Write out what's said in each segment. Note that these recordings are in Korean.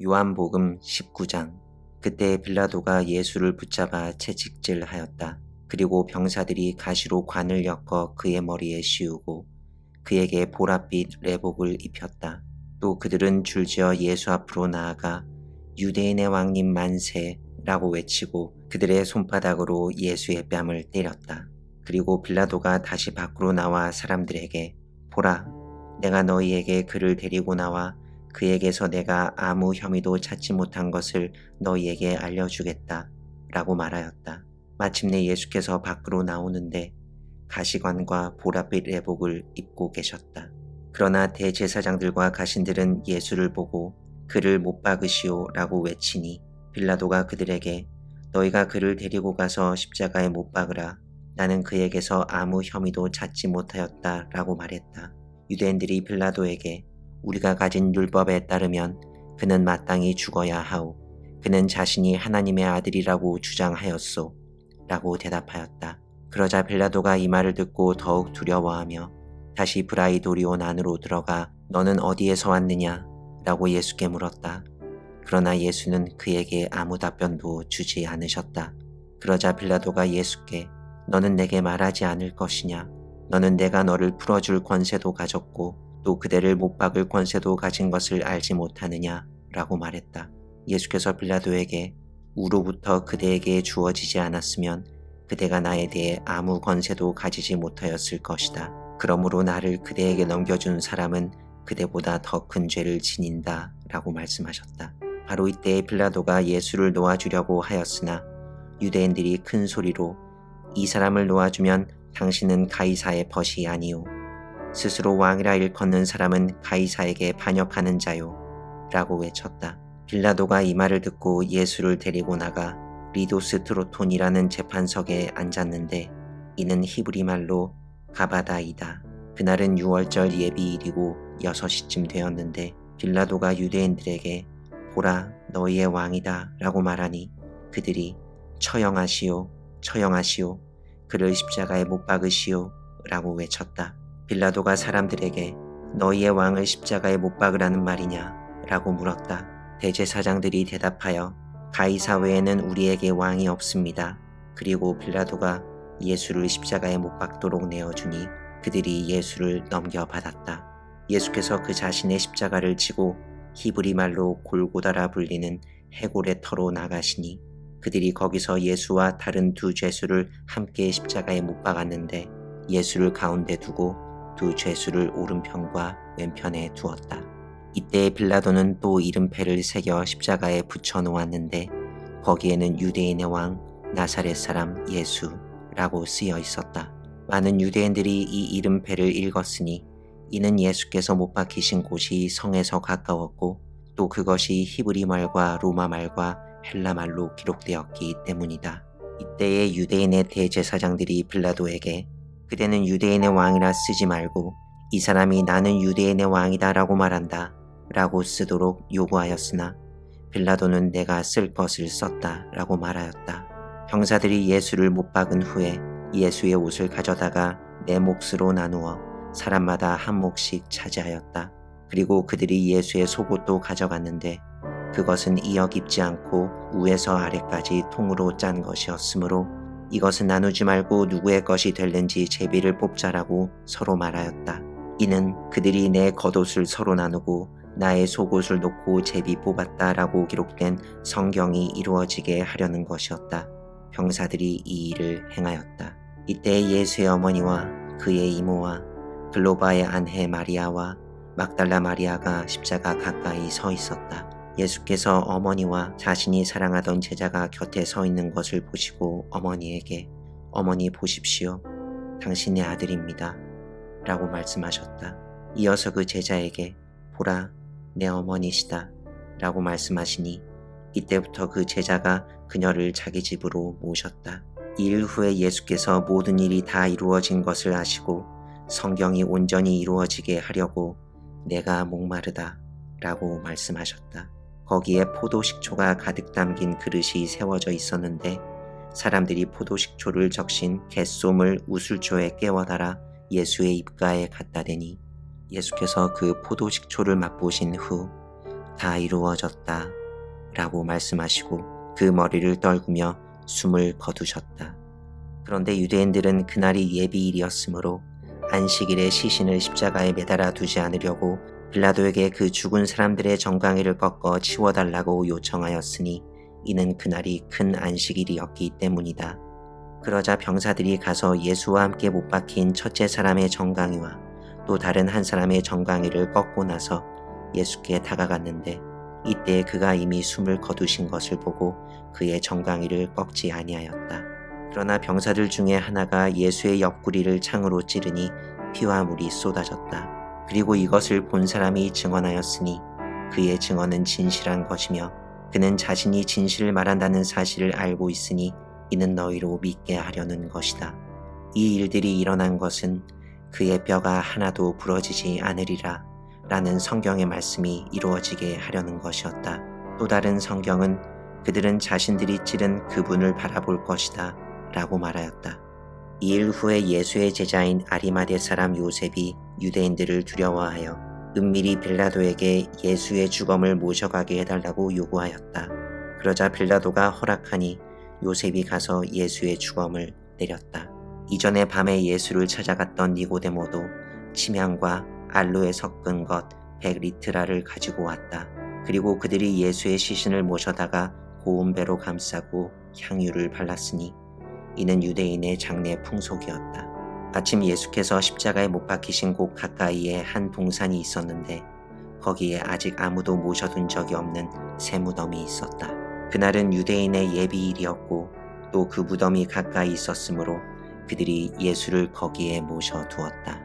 요한복음 19장. 그때 빌라도가 예수를 붙잡아 채찍질하였다. 그리고 병사들이 가시로 관을 엮어 그의 머리에 씌우고 그에게 보랏빛 레복을 입혔다. 또 그들은 줄지어 예수 앞으로 나아가 유대인의 왕님 만세라고 외치고 그들의 손바닥으로 예수의 뺨을 때렸다. 그리고 빌라도가 다시 밖으로 나와 사람들에게 보라, 내가 너희에게 그를 데리고 나와 그에게서 내가 아무 혐의도 찾지 못한 것을 너희에게 알려주겠다 라고 말하였다. 마침내 예수께서 밖으로 나오는데 가시관과 보랏빛 레복을 입고 계셨다. 그러나 대제사장들과 가신들은 예수를 보고 그를 못 박으시오 라고 외치니 빌라도가 그들에게 너희가 그를 데리고 가서 십자가에 못 박으라. 나는 그에게서 아무 혐의도 찾지 못하였다 라고 말했다. 유대인들이 빌라도에게 우리가 가진 율법에 따르면 그는 마땅히 죽어야 하오. 그는 자신이 하나님의 아들이라고 주장하였소. 라고 대답하였다. 그러자 빌라도가 이 말을 듣고 더욱 두려워하며 다시 브라이도리온 안으로 들어가 너는 어디에서 왔느냐? 라고 예수께 물었다. 그러나 예수는 그에게 아무 답변도 주지 않으셨다. 그러자 빌라도가 예수께 너는 내게 말하지 않을 것이냐? 너는 내가 너를 풀어줄 권세도 가졌고 또 그대를 못 박을 권세도 가진 것을 알지 못하느냐? 라고 말했다. 예수께서 빌라도에게 우로부터 그대에게 주어지지 않았으면 그대가 나에 대해 아무 권세도 가지지 못하였을 것이다. 그러므로 나를 그대에게 넘겨준 사람은 그대보다 더 큰 죄를 지닌다 라고 말씀하셨다. 바로 이때 빌라도가 예수를 놓아주려고 하였으나 유대인들이 큰 소리로 이 사람을 놓아주면 당신은 가이사의 벗이 아니오. 스스로 왕이라 일컫는 사람은 가이사에게 반역하는 자요 라고 외쳤다. 빌라도가 이 말을 듣고 예수를 데리고 나가 리도스트로톤이라는 재판석에 앉았는데 이는 히브리 말로 가바다이다. 그날은 6월절 예비일이고 6시쯤 되었는데 빌라도가 유대인들에게 보라 너희의 왕이다 라고 말하니 그들이 처형하시오 처형하시오 그를 십자가에 못 박으시오 라고 외쳤다. 빌라도가 사람들에게 너희의 왕을 십자가에 못 박으라는 말이냐 라고 물었다. 대제사장들이 대답하여 가이사 외에는 우리에게 왕이 없습니다. 그리고 빌라도가 예수를 십자가에 못 박도록 내어주니 그들이 예수를 넘겨받았다. 예수께서 그 자신의 십자가를 지고 히브리 말로 골고다라 불리는 해골의 터로 나가시니 그들이 거기서 예수와 다른 두 죄수를 함께 십자가에 못 박았는데 예수를 가운데 두고 두 죄수를 오른편과 왼편에 두었다. 이때 빌라도는 또 이름패를 새겨 십자가에 붙여 놓았는데 거기에는 유대인의 왕 나사렛 사람 예수라고 쓰여 있었다. 많은 유대인들이 이 이름패를 읽었으니 이는 예수께서 못 박히신 곳이 성에서 가까웠고 또 그것이 히브리 말과 로마 말과 헬라 말로 기록되었기 때문이다. 이때의 유대인의 대제사장들이 빌라도에게 그대는 유대인의 왕이라 쓰지 말고 이 사람이 나는 유대인의 왕이다 라고 말한다 라고 쓰도록 요구하였으나 빌라도는 내가 쓸 것을 썼다 라고 말하였다. 병사들이 예수를 못 박은 후에 예수의 옷을 가져다가 네 몫으로 나누어 사람마다 한 몫씩 차지하였다. 그리고 그들이 예수의 속옷도 가져갔는데 그것은 이역 입지 않고 위에서 아래까지 통으로 짠 것이었으므로 이것은 나누지 말고 누구의 것이 될는지 제비를 뽑자라고 서로 말하였다. 이는 그들이 내 겉옷을 서로 나누고 나의 속옷을 놓고 제비 뽑았다라고 기록된 성경이 이루어지게 하려는 것이었다. 병사들이 이 일을 행하였다. 이때 예수의 어머니와 그의 이모와 글로바의 아내 마리아와 막달라 마리아가 십자가 가까이 서 있었다. 예수께서 어머니와 자신이 사랑하던 제자가 곁에 서 있는 것을 보시고 어머니에게 어머니 보십시오. 당신의 아들입니다. 라고 말씀하셨다. 이어서 그 제자에게 보라 내 어머니시다 라고 말씀하시니 이때부터 그 제자가 그녀를 자기 집으로 모셨다. 이 일 후에 예수께서 모든 일이 다 이루어진 것을 아시고 성경이 온전히 이루어지게 하려고 내가 목마르다 라고 말씀하셨다. 거기에 포도식초가 가득 담긴 그릇이 세워져 있었는데 사람들이 포도식초를 적신 갯솜을 우슬초에 깨워달아 예수의 입가에 갖다 대니 예수께서 그 포도식초를 맛보신 후 다 이루어졌다 라고 말씀하시고 그 머리를 떨구며 숨을 거두셨다. 그런데 유대인들은 그날이 예비일이었으므로 안식일에 시신을 십자가에 매달아 두지 않으려고 빌라도에게 그 죽은 사람들의 정강이를 꺾어 치워달라고 요청하였으니 이는 그날이 큰 안식일이었기 때문이다. 그러자 병사들이 가서 예수와 함께 못 박힌 첫째 사람의 정강이와 또 다른 한 사람의 정강이를 꺾고 나서 예수께 다가갔는데 이때 그가 이미 숨을 거두신 것을 보고 그의 정강이를 꺾지 아니하였다. 그러나 병사들 중에 하나가 예수의 옆구리를 창으로 찌르니 피와 물이 쏟아졌다. 그리고 이것을 본 사람이 증언하였으니 그의 증언은 진실한 것이며 그는 자신이 진실을 말한다는 사실을 알고 있으니 이는 너희로 믿게 하려는 것이다. 이 일들이 일어난 것은 그의 뼈가 하나도 부러지지 않으리라 라는 성경의 말씀이 이루어지게 하려는 것이었다. 또 다른 성경은 그들은 자신들이 찌른 그분을 바라볼 것이다 라고 말하였다. 이 일 후에 예수의 제자인 아리마대 사람 요셉이 유대인들을 두려워하여 은밀히 빌라도에게 예수의 주검을 모셔가게 해달라고 요구하였다. 그러자 빌라도가 허락하니 요셉이 가서 예수의 주검을 내렸다. 이전에 밤에 예수를 찾아갔던 니고데모도 침향과 알로에 섞은 것 100리트라를 가지고 왔다. 그리고 그들이 예수의 시신을 모셔다가 고운 배로 감싸고 향유를 발랐으니 이는 유대인의 장례 풍속이었다. 아침 예수께서 십자가에 못 박히신 곳 가까이에 한 동산이 있었는데 거기에 아직 아무도 모셔둔 적이 없는 새 무덤이 있었다. 그날은 유대인의 예비일이었고 또 그 무덤이 가까이 있었으므로 그들이 예수를 거기에 모셔두었다.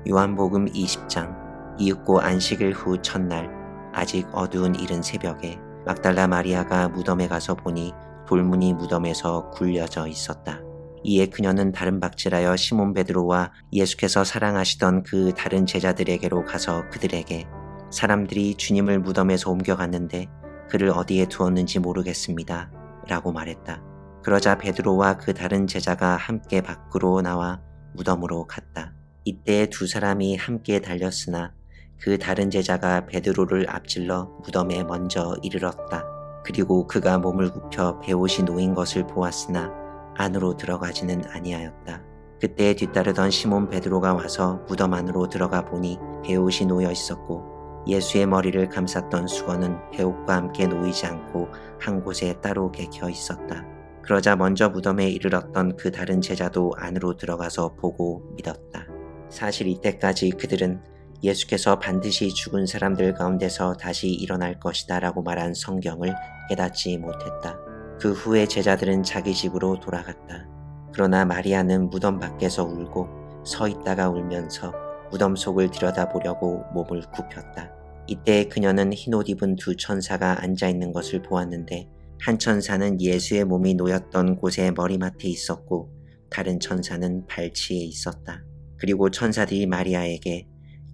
요한복음 20장. 이윽고 안식일 후 첫날 아직 어두운 이른 새벽에 막달라 마리아가 무덤에 가서 보니 돌문이 무덤에서 굴려져 있었다. 이에 그녀는 다른 박질하여 시몬 베드로와 예수께서 사랑하시던 그 다른 제자들에게로 가서 그들에게 사람들이 주님을 무덤에서 옮겨갔는데 그를 어디에 두었는지 모르겠습니다 라고 말했다. 그러자 베드로와 그 다른 제자가 함께 밖으로 나와 무덤으로 갔다. 이때 두 사람이 함께 달렸으나 그 다른 제자가 베드로를 앞질러 무덤에 먼저 이르렀다. 그리고 그가 몸을 굽혀 베옷이 놓인 것을 보았으나 안으로 들어가지는 아니하였다. 그때 뒤따르던 시몬 베드로가 와서 무덤 안으로 들어가 보니 베옷이 놓여 있었고 예수의 머리를 감쌌던 수건은 베옷과 함께 놓이지 않고 한 곳에 따로 개겨 있었다. 그러자 먼저 무덤에 이르렀던 그 다른 제자도 안으로 들어가서 보고 믿었다. 사실 이때까지 그들은 예수께서 반드시 죽은 사람들 가운데서 다시 일어날 것이다 라고 말한 성경을 깨닫지 못했다. 그 후에 제자들은 자기 집으로 돌아갔다. 그러나 마리아는 무덤 밖에서 울고 서 있다가 울면서 무덤 속을 들여다보려고 몸을 굽혔다. 이때 그녀는 흰옷 입은 두 천사가 앉아있는 것을 보았는데 한 천사는 예수의 몸이 놓였던 곳에 머리맡에 있었고 다른 천사는 발치에 있었다. 그리고 천사들이 마리아에게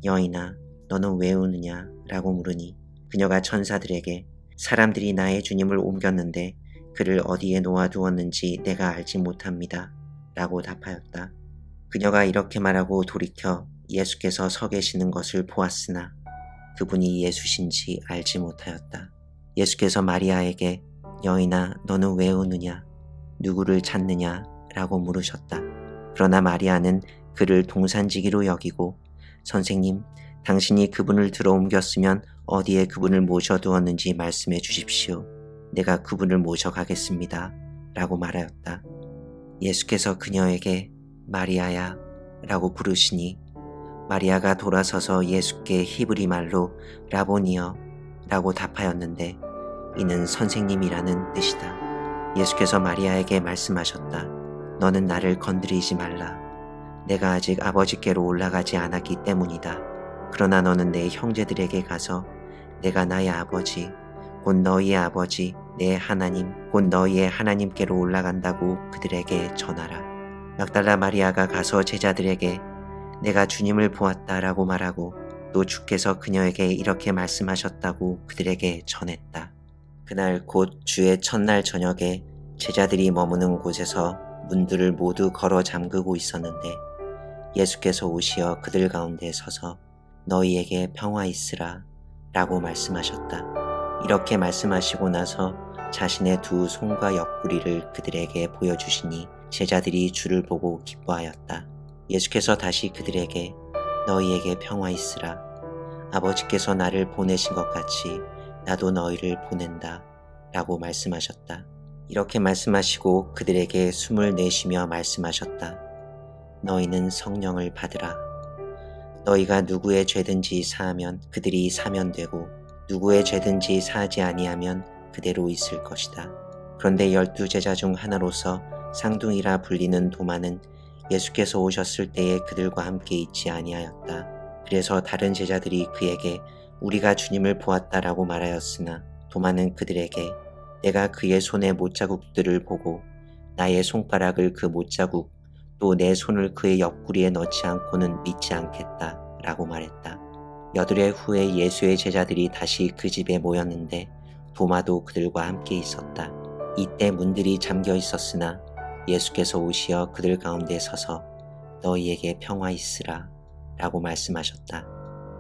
여인아 너는 왜 우느냐 라고 물으니 그녀가 천사들에게 사람들이 나의 주님을 옮겼는데 그를 어디에 놓아두었는지 내가 알지 못합니다 라고 답하였다. 그녀가 이렇게 말하고 돌이켜 예수께서 서 계시는 것을 보았으나 그분이 예수신지 알지 못하였다. 예수께서 마리아에게 여인아 너는 왜 우느냐 누구를 찾느냐 라고 물으셨다. 그러나 마리아는 그를 동산지기로 여기고 선생님 당신이 그분을 들어 옮겼으면 어디에 그분을 모셔두었는지 말씀해 주십시오. 내가 그분을 모셔가겠습니다 라고 말하였다. 예수께서 그녀에게 마리아야 라고 부르시니 마리아가 돌아서서 예수께 히브리 말로 라보니여 라고 답하였는데 이는 선생님이라는 뜻이다. 예수께서 마리아에게 말씀하셨다. 너는 나를 건드리지 말라. 내가 아직 아버지께로 올라가지 않았기 때문이다. 그러나 너는 내 형제들에게 가서 내가 나의 아버지 곧 너희의 아버지 내 하나님 곧 너희의 하나님께로 올라간다고 그들에게 전하라. 막달라 마리아가 가서 제자들에게 내가 주님을 보았다라고 말하고 또 주께서 그녀에게 이렇게 말씀하셨다고 그들에게 전했다. 그날 곧 주의 첫날 저녁에 제자들이 머무는 곳에서 문들을 모두 걸어 잠그고 있었는데 예수께서 오시어 그들 가운데 서서 너희에게 평화 있으라 라고 말씀하셨다. 이렇게 말씀하시고 나서 자신의 두 손과 옆구리를 그들에게 보여주시니 제자들이 주를 보고 기뻐하였다. 예수께서 다시 그들에게 너희에게 평화 있으라. 아버지께서 나를 보내신 것 같이 나도 너희를 보낸다 라고 말씀하셨다. 이렇게 말씀하시고 그들에게 숨을 내쉬며 말씀하셨다. 너희는 성령을 받으라. 너희가 누구의 죄든지 사하면 그들이 사면되고 누구의 죄든지 사하지 아니하면 그대로 있을 것이다. 그런데 12제자 중 하나로서 쌍둥이라 불리는 도마는 예수께서 오셨을 때에 그들과 함께 있지 아니하였다. 그래서 다른 제자들이 그에게 우리가 주님을 보았다라고 말하였으나 도마는 그들에게 내가 그의 손의 못자국들을 보고 나의 손가락을 그 못자국 또 내 손을 그의 옆구리에 넣지 않고는 믿지 않겠다 라고 말했다. 8일 후에 예수의 제자들이 다시 그 집에 모였는데 도마도 그들과 함께 있었다. 이때 문들이 잠겨 있었으나 예수께서 오시어 그들 가운데 서서 너희에게 평화 있으라 라고 말씀하셨다.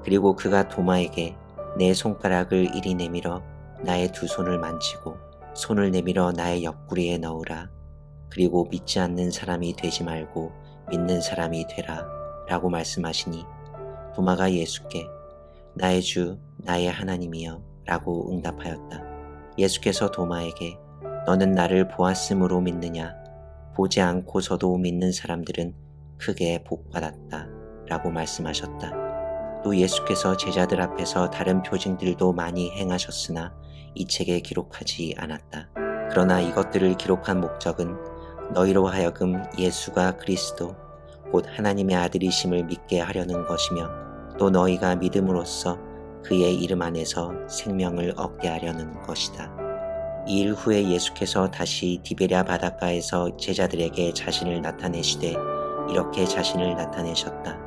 그리고 그가 도마에게 내 손가락을 이리 내밀어 나의 두 손을 만지고 손을 내밀어 나의 옆구리에 넣으라. 그리고 믿지 않는 사람이 되지 말고 믿는 사람이 되라 라고 말씀하시니 도마가 예수께 나의 주 나의 하나님이여 라고 응답하였다. 예수께서 도마에게 너는 나를 보았으므로 믿느냐? 보지 않고서도 믿는 사람들은 크게 복받았다 라고 말씀하셨다. 또 예수께서 제자들 앞에서 다른 표징들도 많이 행하셨으나 이 책에 기록하지 않았다. 그러나 이것들을 기록한 목적은 너희로 하여금 예수가 그리스도 곧 하나님의 아들이심을 믿게 하려는 것이며 또 너희가 믿음으로써 그의 이름 안에서 생명을 얻게 하려는 것이다. 이 일 후에 예수께서 다시 디베랴 바닷가에서 제자들에게 자신을 나타내시되 이렇게 자신을 나타내셨다.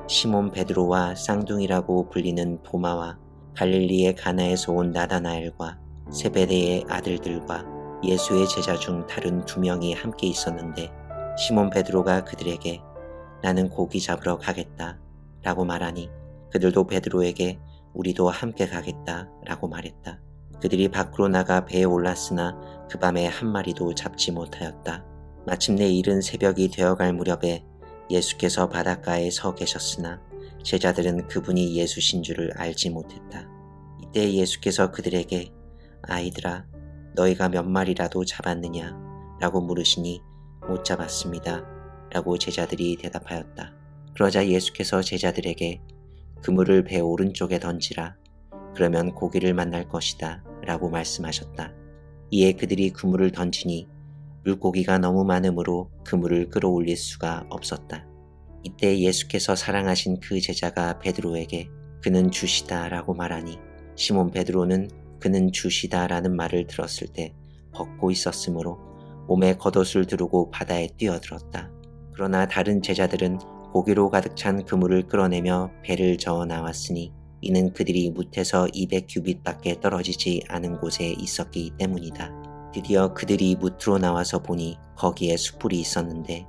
시몬 베드로와 쌍둥이라고 불리는 도마와 갈릴리의 가나에서 온 나다나엘과 세베대의 아들들과 예수의 제자 중 다른 2명이 함께 있었는데 시몬 베드로가 그들에게 나는 고기 잡으러 가겠다 라고 말하니 그들도 베드로에게 우리도 함께 가겠다 라고 말했다. 그들이 밖으로 나가 배에 올랐으나 그 밤에 한 마리도 잡지 못하였다. 마침내 이른 새벽이 되어갈 무렵에 예수께서 바닷가에 서 계셨으나 제자들은 그분이 예수신 줄을 알지 못했다. 이때 예수께서 그들에게 아이들아 너희가 몇 마리라도 잡았느냐 라고 물으시니 못 잡았습니다 라고 제자들이 대답하였다. 그러자 예수께서 제자들에게 그물을 배 오른쪽에 던지라. 그러면 고기를 만날 것이다 라고 말씀하셨다. 이에 그들이 그물을 던지니 물고기가 너무 많으므로 그물을 끌어올릴 수가 없었다. 이때 예수께서 사랑하신 그 제자가 베드로에게 그는 주시다 라고 말하니 시몬 베드로는 그는 주시다 라는 말을 들었을 때 벗고 있었으므로 몸에 겉옷을 두르고 바다에 뛰어들었다. 그러나 다른 제자들은 고기로 가득 찬 그물을 끌어내며 배를 저어 나왔으니 이는 그들이 뭇에서 200규빗밖에 떨어지지 않은 곳에 있었기 때문이다. 드디어 그들이 뭇으로 나와서 보니 거기에 숯불이 있었는데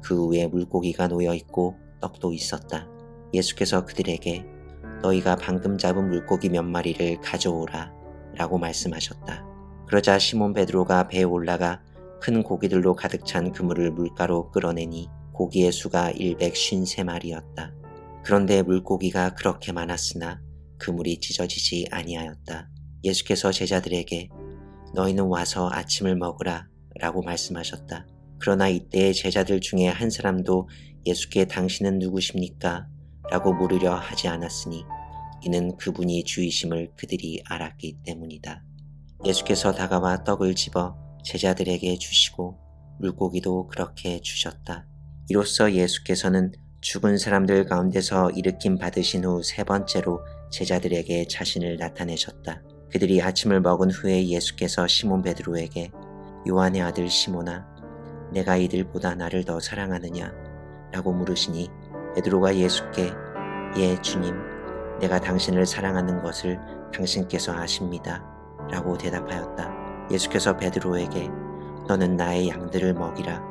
그 위에 물고기가 놓여있고 떡도 있었다. 예수께서 그들에게 너희가 방금 잡은 물고기 몇 마리를 가져오라 라고 말씀하셨다. 그러자 시몬 베드로가 배에 올라가 큰 고기들로 가득 찬 그물을 물가로 끌어내니 고기의 수가 153마리였다. 그런데 물고기가 그렇게 많았으나 그물이 찢어지지 아니하였다. 예수께서 제자들에게 너희는 와서 아침을 먹으라 라고 말씀하셨다. 그러나 이때 제자들 중에 한 사람도 예수께 당신은 누구십니까? 라고 물으려 하지 않았으니 이는 그분이 주이심을 그들이 알았기 때문이다. 예수께서 다가와 떡을 집어 제자들에게 주시고 물고기도 그렇게 주셨다. 이로써 예수께서는 죽은 사람들 가운데서 일으킴 받으신 후 3번째로 제자들에게 자신을 나타내셨다. 그들이 아침을 먹은 후에 예수께서 시몬 베드로에게 요한의 아들 시몬아 내가 이들보다 나를 더 사랑하느냐? 라고 물으시니 베드로가 예수께 예 주님 내가 당신을 사랑하는 것을 당신께서 아십니다 라고 대답하였다. 예수께서 베드로에게 너는 나의 양들을 먹이라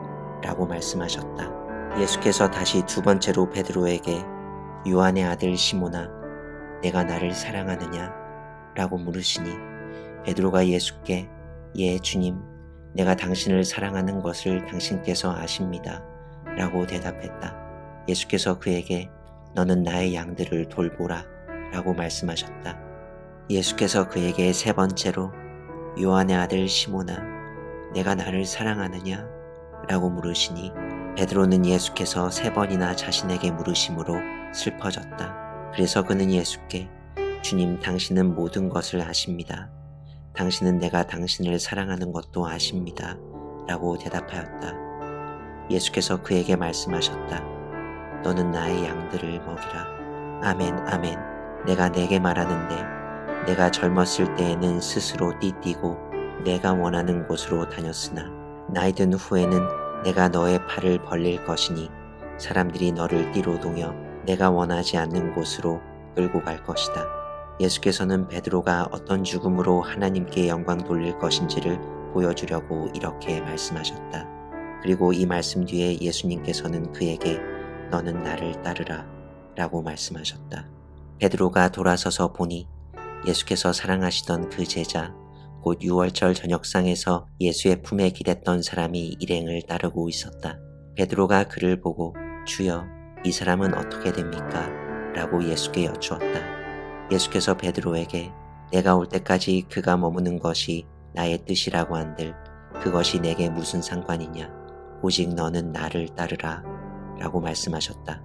라고 말씀하셨다. 예수께서 다시 2번째로 베드로에게 요한의 아들 시몬아 내가 나를 사랑하느냐? 라고 물으시니 베드로가 예수께 예 주님 내가 당신을 사랑하는 것을 당신께서 아십니다 라고 대답했다. 예수께서 그에게 너는 나의 양들을 돌보라 라고 말씀하셨다. 예수께서 그에게 세 번째로 요한의 아들 시몬아 내가 나를 사랑하느냐 라고 물으시니 베드로는 예수께서 세 번이나 자신에게 물으심으로 슬퍼졌다. 그래서 그는 예수께 주님 당신은 모든 것을 아십니다. 당신은 내가 당신을 사랑하는 것도 아십니다 라고 대답하였다. 예수께서 그에게 말씀하셨다. 너는 나의 양들을 먹이라. 아멘 아멘 내가 내게 말하는데 내가 젊었을 때에는 스스로 띠뛰고 내가 원하는 곳으로 다녔으나 나이 든 후에는 내가 너의 팔을 벌릴 것이니 사람들이 너를 띠로 동여 내가 원하지 않는 곳으로 끌고 갈 것이다. 예수께서는 베드로가 어떤 죽음으로 하나님께 영광 돌릴 것인지를 보여주려고 이렇게 말씀하셨다. 그리고 이 말씀 뒤에 예수님께서는 그에게 너는 나를 따르라 라고 말씀하셨다. 베드로가 돌아서서 보니 예수께서 사랑하시던 그 제자 곧 유월절 저녁상에서 예수의 품에 기댔던 사람이 일행을 따르고 있었다. 베드로가 그를 보고 주여 이 사람은 어떻게 됩니까? 라고 예수께 여쭈었다. 예수께서 베드로에게 내가 올 때까지 그가 머무는 것이 나의 뜻이라고 한들 그것이 내게 무슨 상관이냐 오직 너는 나를 따르라 라고 말씀하셨다.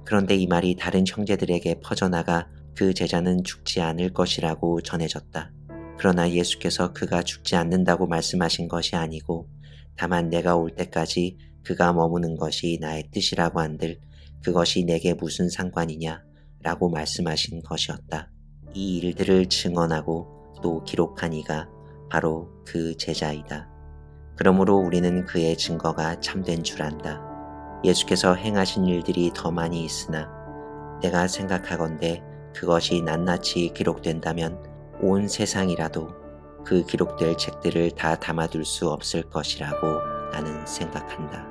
그런데 이 말이 다른 형제들에게 퍼져나가 그 제자는 죽지 않을 것이라고 전해졌다. 그러나 예수께서 그가 죽지 않는다고 말씀하신 것이 아니고 다만 내가 올 때까지 그가 머무는 것이 나의 뜻이라고 한들 그것이 내게 무슨 상관이냐 라고 말씀하신 것이었다. 이 일들을 증언하고 또 기록한 이가 바로 그 제자이다. 그러므로 우리는 그의 증거가 참된 줄 안다. 예수께서 행하신 일들이 더 많이 있으나 내가 생각하건대 그것이 낱낱이 기록된다면 온 세상이라도 그 기록될 책들을 다 담아둘 수 없을 것이라고 나는 생각한다.